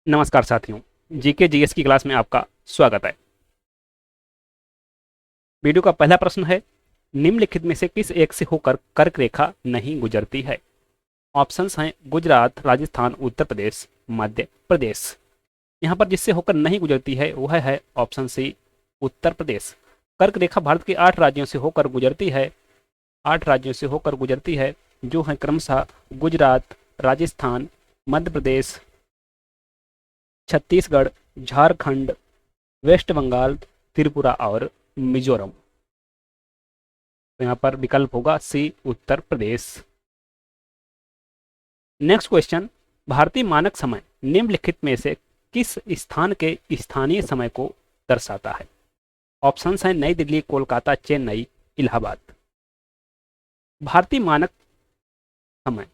नमस्कार साथियों, GK GS की क्लास में आपका स्वागत है। वीडियो का पहला प्रश्न है, निम्नलिखित में से किस एक से होकर कर्क रेखा नहीं गुजरती है? ऑप्शंस हैं गुजरात, राजस्थान, उत्तर प्रदेश, मध्य प्रदेश। यहाँ पर जिससे होकर नहीं गुजरती है वह है ऑप्शन सी, उत्तर प्रदेश। कर्क रेखा भारत के 8 राज्यों से होकर गुजरती है। 8 राज्यों से होकर गुजरती है, जो है क्रमशः गुजरात, राजस्थान, मध्य प्रदेश, छत्तीसगढ़, झारखंड, वेस्ट बंगाल, त्रिपुरा और मिजोरम। तो यहाँ पर विकल्प होगा सी, उत्तर प्रदेश। नेक्स्ट क्वेश्चन, भारतीय मानक समय निम्नलिखित में से किस स्थान के स्थानीय समय को दर्शाता है? ऑप्शंस हैं नई दिल्ली, कोलकाता, चेन्नई, इलाहाबाद। भारतीय मानक समय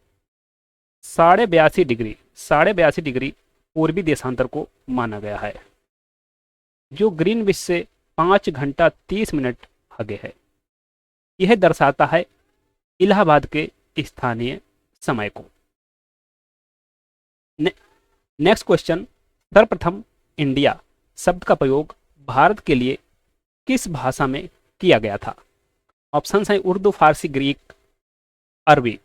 82.5 डिग्री पूर्वी देशांतर को माना गया है, जो ग्रीनविच से 5 घंटा 30 मिनट आगे है। यह दर्शाता है इलाहाबाद के स्थानीय समय को। नेक्स्ट क्वेश्चन, सर्वप्रथम इंडिया शब्द का प्रयोग भारत के लिए किस भाषा में किया गया था? ऑप्शंस हैं उर्दू, फारसी, ग्रीक, अरबी।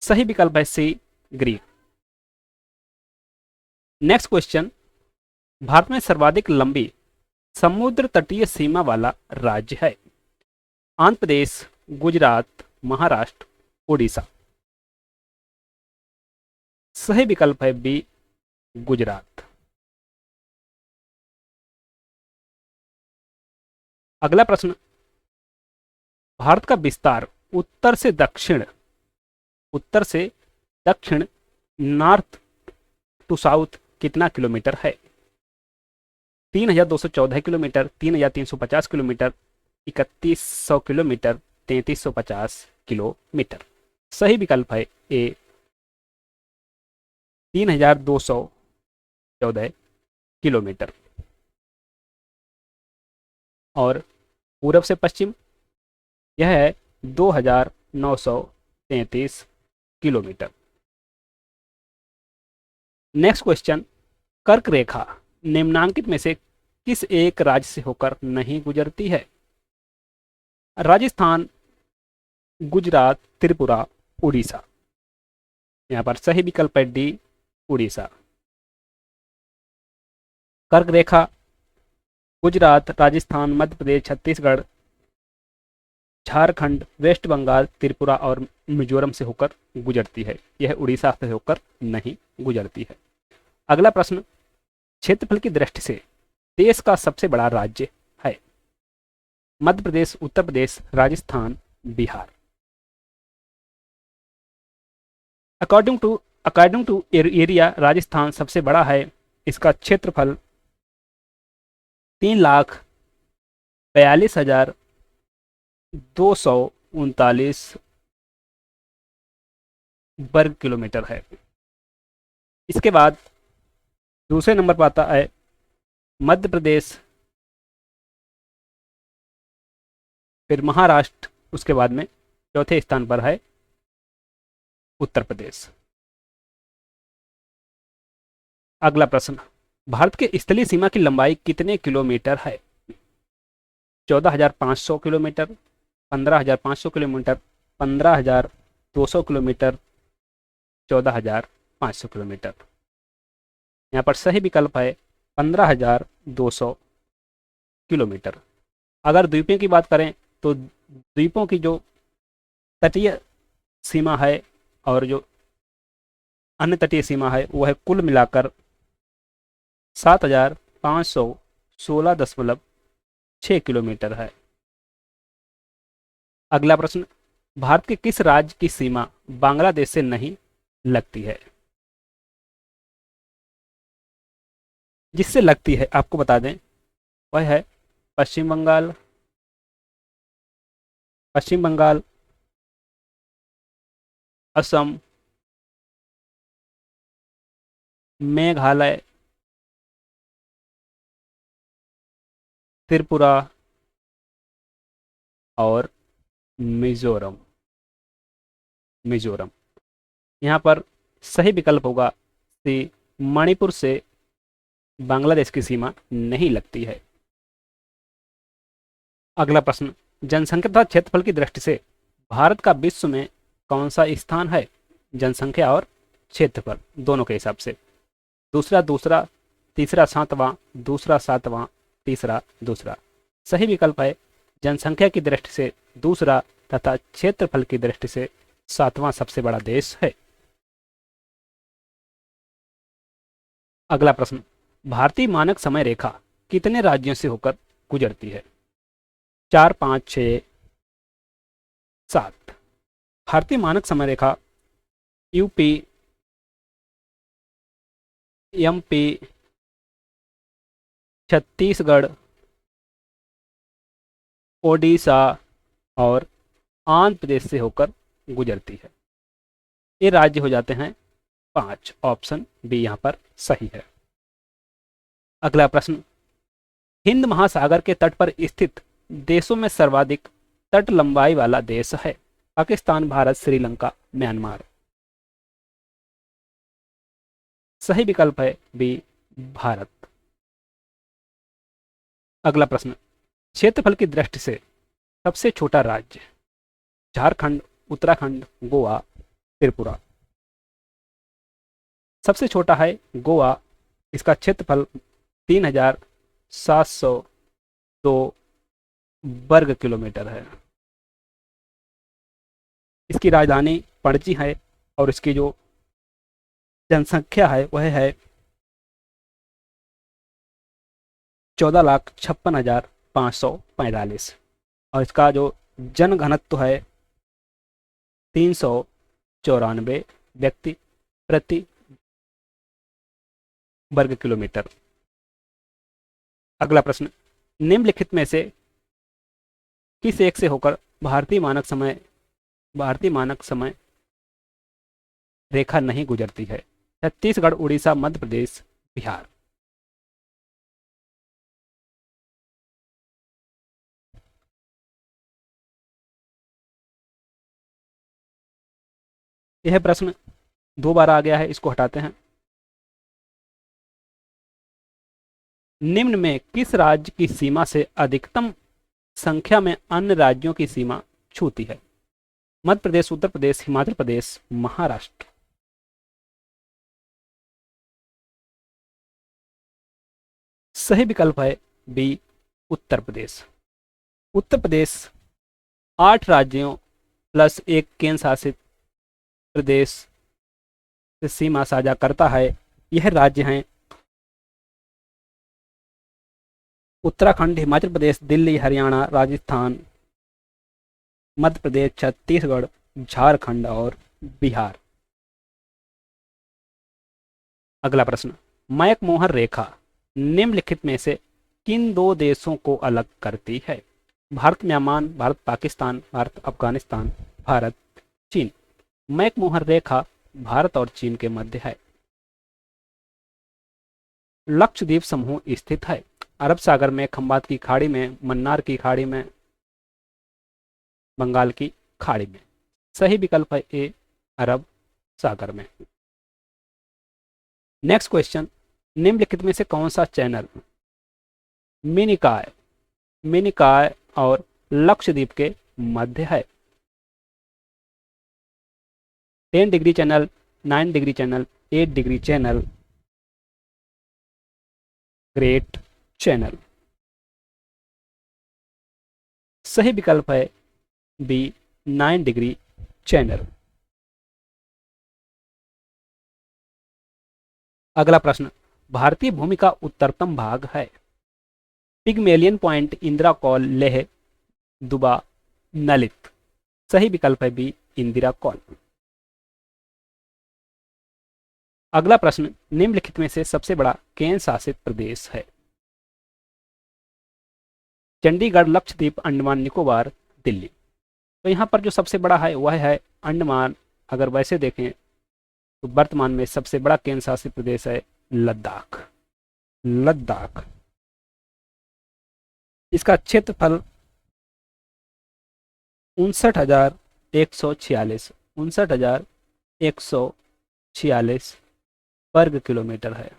सही विकल्प है सी, ग्रीक। नेक्स्ट क्वेश्चन, भारत में सर्वाधिक लंबी समुद्र तटीय सीमा वाला राज्य है? आंध्र प्रदेश, गुजरात, महाराष्ट्र, उड़ीसा। सही विकल्प है बी, गुजरात। अगला प्रश्न, भारत का विस्तार उत्तर से दक्षिण नॉर्थ टू साउथ कितना किलोमीटर है? 3214 किलोमीटर, 3350 किलोमीटर, 3100 किलोमीटर, 3350 किलोमीटर। सही विकल्प है ए, 3214 किलोमीटर। और पूरब से पश्चिम यह है 2933 किलोमीटर। नेक्स्ट क्वेश्चन, कर्क रेखा निम्नांकित में से किस एक राज्य से होकर नहीं गुजरती है? राजस्थान, गुजरात, त्रिपुरा, उड़ीसा। यहां पर सही विकल्प है डी, उड़ीसा। कर्क रेखा गुजरात, राजस्थान, मध्य प्रदेश, छत्तीसगढ़, झारखंड, वेस्ट बंगाल, त्रिपुरा और मिजोरम से होकर गुजरती है। यह उड़ीसा से होकर नहीं गुजरती है। अगला प्रश्न, क्षेत्रफल की दृष्टि से देश का सबसे बड़ा राज्य है? Madhya Pradesh, Uttar Pradesh, Rajasthan, Bihar. According to area Rajasthan सबसे बड़ा है। इसका क्षेत्रफल 3,42,239 वर्ग किलोमीटर है। इसके बाद दूसरे नंबर पर आता है मध्य प्रदेश, फिर महाराष्ट्र, उसके बाद में चौथे स्थान पर है उत्तर प्रदेश। अगला प्रश्न, भारत के स्थलीय सीमा की लंबाई कितने किलोमीटर है? 14,500 किलोमीटर, 15,500 किलोमीटर, 15,200 किलोमीटर, 14,500 किलोमीटर। यहाँ पर सही विकल्प है 15,200 किलोमीटर। अगर द्वीपों की बात करें तो द्वीपों की जो तटीय सीमा है और जो अन्य तटीय सीमा है वो है कुल मिलाकर 7,516.6 किलोमीटर है। अगला प्रश्न, भारत के किस राज्य की सीमा बांग्लादेश से नहीं लगती है? जिससे लगती है आपको बता दें, वह है पश्चिम बंगाल, असम, मेघालय, त्रिपुरा और मिजोरम। यहाँ पर सही विकल्प होगा सी, मणिपुर से बांग्लादेश की सीमा नहीं लगती है। अगला प्रश्न, जनसंख्या तथा क्षेत्रफल की दृष्टि से भारत का विश्व में कौन सा स्थान है? जनसंख्या और क्षेत्रफल दोनों के हिसाब से। दूसरा दूसरा, तीसरा सातवां, दूसरा सातवां, तीसरा दूसरा। सही विकल्प है जनसंख्या की दृष्टि से दूसरा तथा क्षेत्रफल की दृष्टि से सातवां सबसे बड़ा देश है। अगला प्रश्न, भारतीय मानक समय रेखा कितने राज्यों से होकर गुजरती है? 4, 5, 6, 7। भारतीय मानक समय रेखा यूपी, एमपी, छत्तीसगढ़, ओडिशा और आंध्र प्रदेश से होकर गुजरती है। ये राज्य हो जाते हैं 5। ऑप्शन बी यहाँ पर सही है। अगला प्रश्न, हिंद महासागर के तट पर स्थित देशों में सर्वाधिक तट लंबाई वाला देश है? पाकिस्तान, भारत, श्रीलंका, म्यांमार। सही विकल्प है बी, भारत। अगला प्रश्न, क्षेत्रफल की दृष्टि से सबसे छोटा राज्य? झारखंड, उत्तराखंड, गोवा, त्रिपुरा। सबसे छोटा है गोवा, इसका क्षेत्रफल 3702 वर्ग किलोमीटर है। इसकी राजधानी पणजी है और इसकी जो जनसंख्या है वह है 14,56,545 और इसका जो जनघनत्व है 394 व्यक्ति प्रति वर्ग किलोमीटर। अगला प्रश्न, निम्नलिखित में से किस एक से होकर भारतीय मानक समय रेखा नहीं गुजरती है? छत्तीसगढ़, उड़ीसा, मध्य प्रदेश, बिहार। यह प्रश्न 2 बार आ गया है, इसको हटाते हैं। निम्न में किस राज्य की सीमा से अधिकतम संख्या में अन्य राज्यों की सीमा छूती है? मध्य प्रदेश, उत्तर प्रदेश, हिमाचल प्रदेश, महाराष्ट्र। सही विकल्प है बी, उत्तर प्रदेश। उत्तर प्रदेश 8 राज्यों प्लस एक केंद्र शासित प्रदेश से सीमा साझा करता है। यह राज्य हैं उत्तराखंड, हिमाचल प्रदेश, दिल्ली, हरियाणा, राजस्थान, मध्य प्रदेश, छत्तीसगढ़, झारखंड और बिहार। अगला प्रश्न, मैकमोहन रेखा निम्नलिखित में से किन 2 देशों को अलग करती है? भारत, म्यांमार, भारत, पाकिस्तान, भारत, अफगानिस्तान, भारत, चीन। मैकमोहन रेखा भारत और चीन के मध्य है। लक्षद्वीप समूह स्थित है अरब सागर में, खंबात की खाड़ी में, मन्नार की खाड़ी में, बंगाल की खाड़ी में। सही विकल्प है ए, अरब सागर में। नेक्स्ट क्वेश्चन, निम्नलिखित में से कौन सा चैनल मिनिकॉय और लक्षद्वीप के मध्य है? 10 degree channel, 9 degree channel, 8 degree channel, great channel. सही विकल्प है बी, 9 डिग्री चैनल। अगला प्रश्न, भारतीय भूमि का उत्तरतम भाग है? Pygmalion point, Indira call, Leh, दुबा, नलित। सही विकल्प है बी, इंदिरा कॉल। अगला प्रश्न, निम्नलिखित में से सबसे बड़ा केंद्र शासित प्रदेश है? चंडीगढ़, लक्षद्वीप, अंडमान निकोबार, दिल्ली। तो यहाँ पर जो सबसे बड़ा है वह है अंडमान। अगर वैसे देखें तो वर्तमान में सबसे बड़ा केंद्र शासित प्रदेश है लद्दाख। इसका क्षेत्रफल 59,146 वर्ग किलोमीटर है।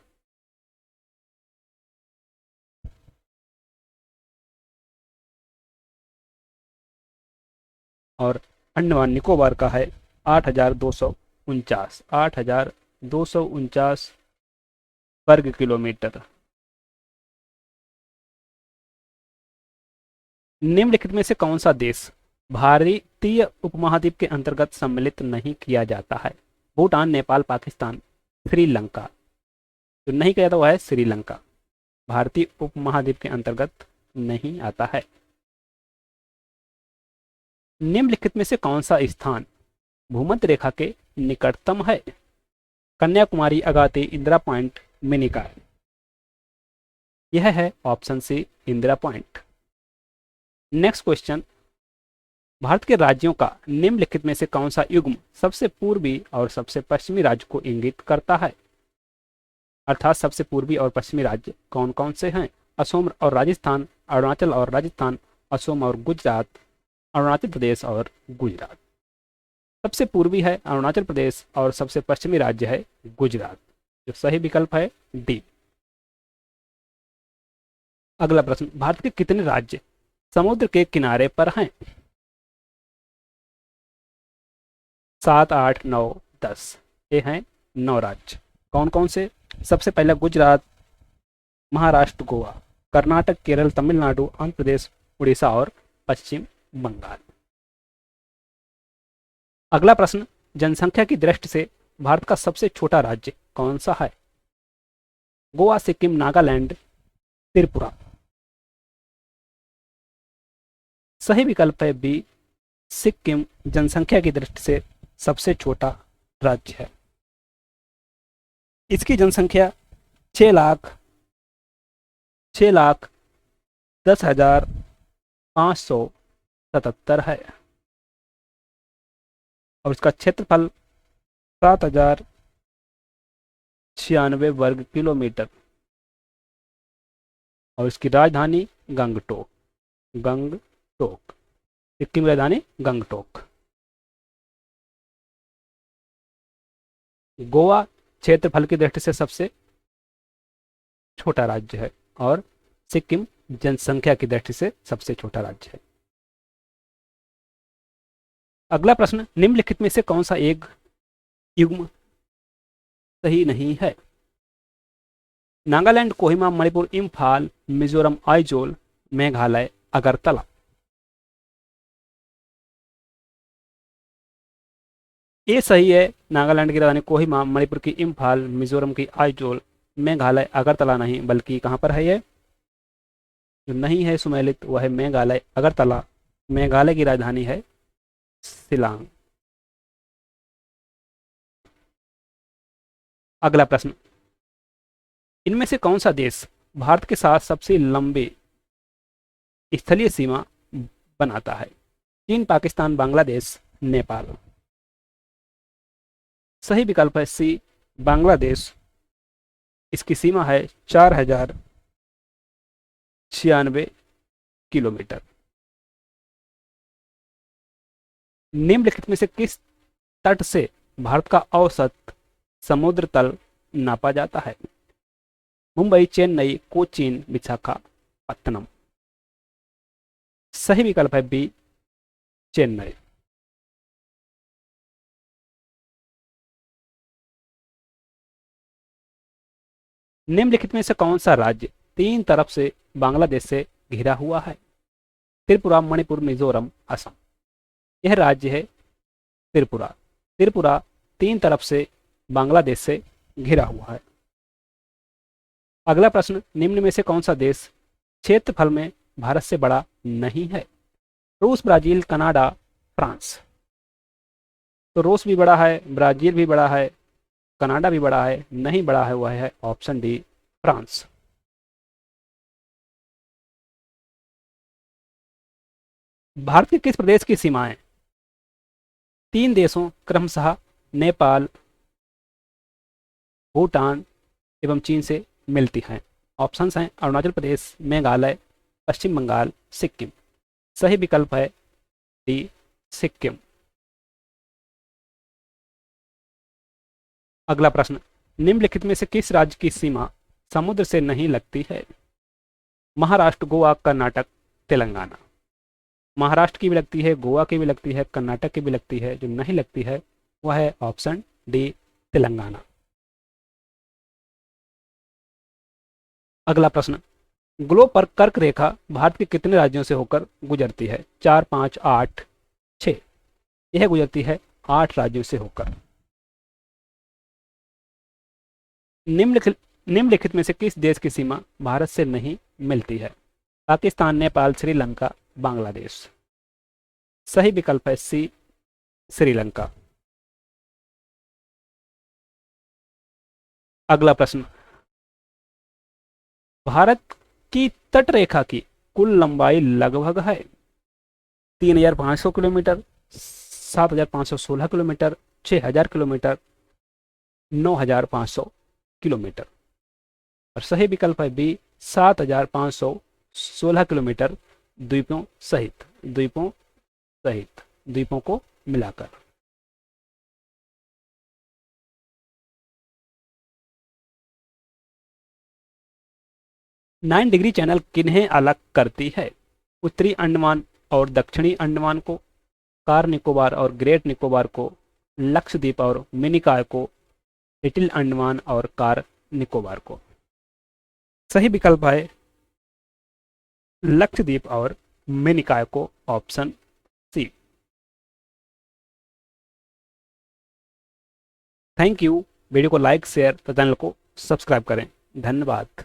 और अंडमान निकोबार का है 8,249, 8,249 वर्ग किलोमीटर। निम्नलिखित में से कौन सा देश भारतीय उपमहाद्वीप के अंतर्गत सम्मिलित नहीं किया जाता है? भूटान, नेपाल, पाकिस्तान, श्रीलंका। जो नहीं किया जाता वह है श्रीलंका, भारतीय उपमहाद्वीप के अंतर्गत नहीं आता है। निम्नलिखित में से कौन सा स्थान भूमध्य रेखा के निकटतम है? कन्याकुमारी, अगाती, इंदिरा पॉइंट, मिनिकॉय। यह है option C, Indira Point. Next question, Bharat के राज्यों का निम्नलिखित में से कौन सा युग्म सबसे पूर्वी और सबसे पश्चिमी राज्य को इंगित करता है? अर्थात सबसे पूर्वी और पश्चिमी राज्य कौन कौन से हैं? असम और राजस्थान, अरुणाचल और राजस्थान, असम और गुजरात, अरुणाचल प्रदेश और गुजरात। सबसे पूर्वी है अरुणाचल प्रदेश और सबसे पश्चिमी राज्य है गुजरात। जो सही विकल्प है डी। अगला प्रश्न, भारत के कितने राज्य समुद्र के किनारे पर हैं? 7, 8, 9, 10। ये हैं 9 राज्य। कौन कौन से? सबसे पहला गुजरात, महाराष्ट्र, गोवा, कर्नाटक, केरल, तमिलनाडु, आंध्र प्रदेश, उड़ीसा और पश्चिम बंगाल। अगला प्रश्न, जनसंख्या की दृष्टि से भारत का सबसे छोटा राज्य कौन सा है? गोवा, सिक्किम, नागालैंड, त्रिपुरा। सही विकल्प है बी, सिक्किम जनसंख्या की दृष्टि से सबसे छोटा राज्य है। इसकी जनसंख्या 6,10,577 है और इसका क्षेत्रफल 7,096 वर्ग किलोमीटर और इसकी राजधानी गंगटोक, गंगटोक। सिक्किम की राजधानी गंगटोक। गोवा क्षेत्रफल की दृष्टि से सबसे छोटा राज्य है और सिक्किम जनसंख्या की दृष्टि से सबसे छोटा राज्य है। अगला प्रश्न, निम्नलिखित में से कौन सा एक युग्म सही नहीं है? नागालैंड, कोहिमा, मणिपुर, इम्फाल, मिजोरम, आइजोल, मेघालय, अगरतला। ये सही है, नागालैंड की राजधानी कोहिमा, मणिपुर की इम्फाल, मिजोरम की आइजोल, मेघालय अगरतला नहीं, बल्कि कहां पर है ये? जो नहीं है सुमेलित वह है मेघालय अगरतला। मेघालय की राजधानी है शिलांग। अगला प्रश्न, इनमें से कौन सा देश भारत के साथ सबसे लंबी स्थलीय सीमा बनाता है? चीन, पाकिस्तान, बांग्लादेश, नेपाल। सही विकल्प है सी, बांग्लादेश। इसकी सीमा है 4,096 किलोमीटर। निम्नलिखित में से किस तट से भारत का औसत समुद्र तल नापा जाता है? मुंबई, चेन्नई, कोचीन, विशाखापत्तनम। सही विकल्प है बी, चेन्नई। निम्नलिखित में से कौन सा राज्य 3 तरफ से बांग्लादेश से घिरा हुआ है? त्रिपुरा, मणिपुर, मिजोरम, असम। यह राज्य है त्रिपुरा। त्रिपुरा 3 तरफ से बांग्लादेश से घिरा हुआ है। अगला प्रश्न, निम्न में से कौन सा देश क्षेत्रफल में भारत से बड़ा नहीं है? रूस, ब्राजील, कनाडा, फ्रांस। तो रूस भी बड़ा है, ब्राजील भी बड़ा है, कनाडा भी बड़ा है, नहीं बड़ा है वह है ऑप्शन डी, फ्रांस। भारत के किस प्रदेश की सीमाएं 3 देशों क्रमशः नेपाल, भूटान एवं चीन से मिलती हैं? ऑप्शंस हैं अरुणाचल प्रदेश, मेघालय, पश्चिम बंगाल, सिक्किम। सही विकल्प है डी, सिक्किम। अगला प्रश्न, निम्नलिखित में से किस राज्य की सीमा समुद्र से नहीं लगती है? महाराष्ट्र, गोवा, कर्नाटक, तेलंगाना। महाराष्ट्र की भी लगती है, गोवा की भी लगती है, कर्नाटक की भी लगती है, जो नहीं लगती है वह है ऑप्शन डी, तेलंगाना। अगला प्रश्न, ग्लोब पर कर्क रेखा भारत के कितने राज्यों से होकर गुजरती है? 4, 5, 8, 6। यह गुजरती है 8 राज्यों से होकर। निम्नलिखित निम्नलिखित में से किस देश की सीमा भारत से नहीं मिलती है? पाकिस्तान, नेपाल, श्रीलंका, बांग्लादेश। सही विकल्प है सी, श्रीलंका। अगला प्रश्न, भारत की तट रेखा की कुल लंबाई लगभग है 3,500 किलोमीटर, 7,516 किलोमीटर, 6,000 किलोमीटर, 9,500 किलोमीटर। और सही विकल्प है बी, 7,516 किलोमीटर, द्वीपों सहित, द्वीपों को मिलाकर। 9 डिग्री चैनल किन्हें अलग करती है? उत्तरी अंडमान और दक्षिणी अंडमान को, कार निकोबार और ग्रेट निकोबार को, लक्षद्वीप और मिनिकॉय को, लिटिल अंडमान और कार निकोबार को। सही विकल्प है लक्षद्वीप और मिनिकॉय को, option C. Thank you. Video को लाइक, शेयर, चैनल को सब्सक्राइब करें। धन्यवाद।